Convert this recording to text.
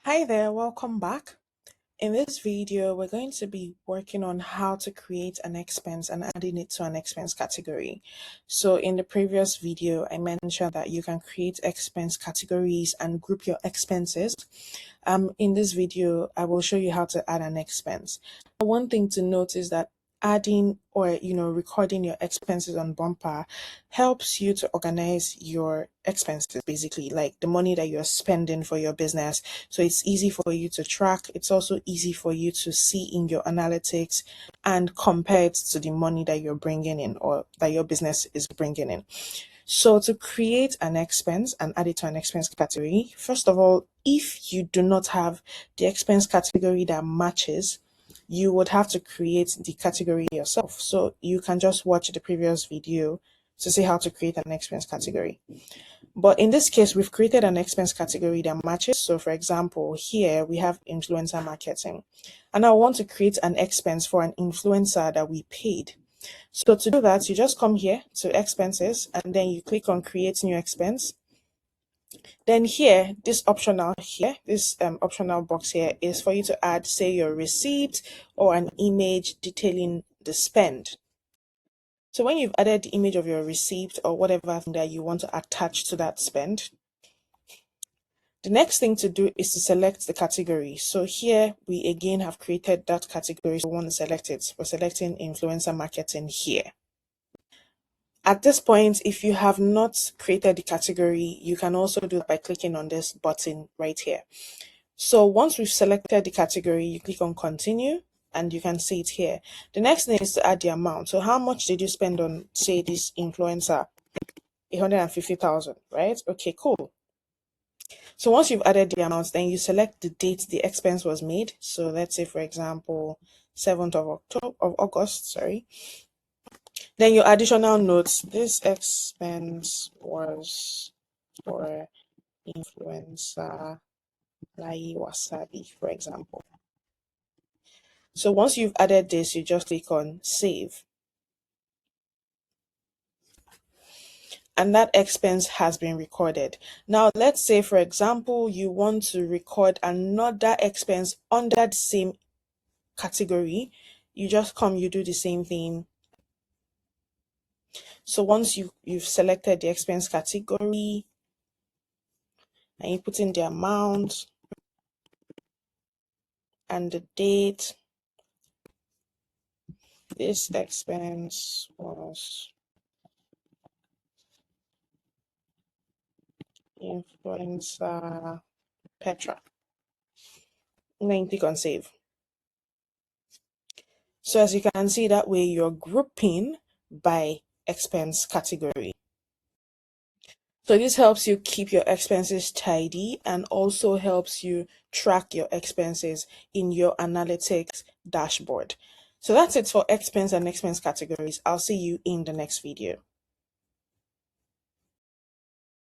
Hi there, welcome back. In this video, we're going to be working on how to create an expense and adding it to an expense category. So in the previous video, I mentioned that you can create expense categories and group your expenses. In this video, I will show you how to add an expense. One thing to note is that adding or recording your expenses on Bumper helps you to organize your expenses, basically like the money that you're spending for your business, so it's easy for you to track. It's also easy for you to see in your analytics and compare it to the money that you're bringing in or that your business is bringing in. So to create an expense and add it to an expense category, first of all, if you do not have the expense category that matches, you would have to create the category yourself. So you can just watch the previous video to see how to create an expense category. But in this case, we've created an expense category that matches. So for example, here we have influencer marketing. And I want to create an expense for an influencer that we paid. So to do that, you just come here to expenses and then you click on create new expense. Then here, this optional box here is for you to add, say, your receipt or an image detailing the spend. So when you've added the image of your receipt or whatever thing that you want to attach to that spend, the next thing to do is to select the category. So here we again have created that category. So we want to select it. We're selecting influencer marketing here. At this point, if you have not created the category, you can also do it by clicking on this button right here. So once we've selected the category, you click on continue and you can see it here. The next thing is to add the amount. So how much did you spend on, say, this influencer? 150,000, right? Okay, cool. So once you've added the amounts, then you select the date the expense was made. So let's say, for example, 7th of August, sorry. Then your additional notes, this expense was for influencer Lai Wasabi, for example. So once you've added this, you just click on save. And that expense has been recorded. Now, let's say, for example, you want to record another expense under the same category. You just come, you do the same thing. So once you've selected the expense category and you put in the amount and the date, this expense was influencer Petra. And then click on save. So as you can see, that way you're grouping by expense category. So this helps you keep your expenses tidy and also helps you track your expenses in your analytics dashboard. So that's it for expense and expense categories. I'll see you in the next video.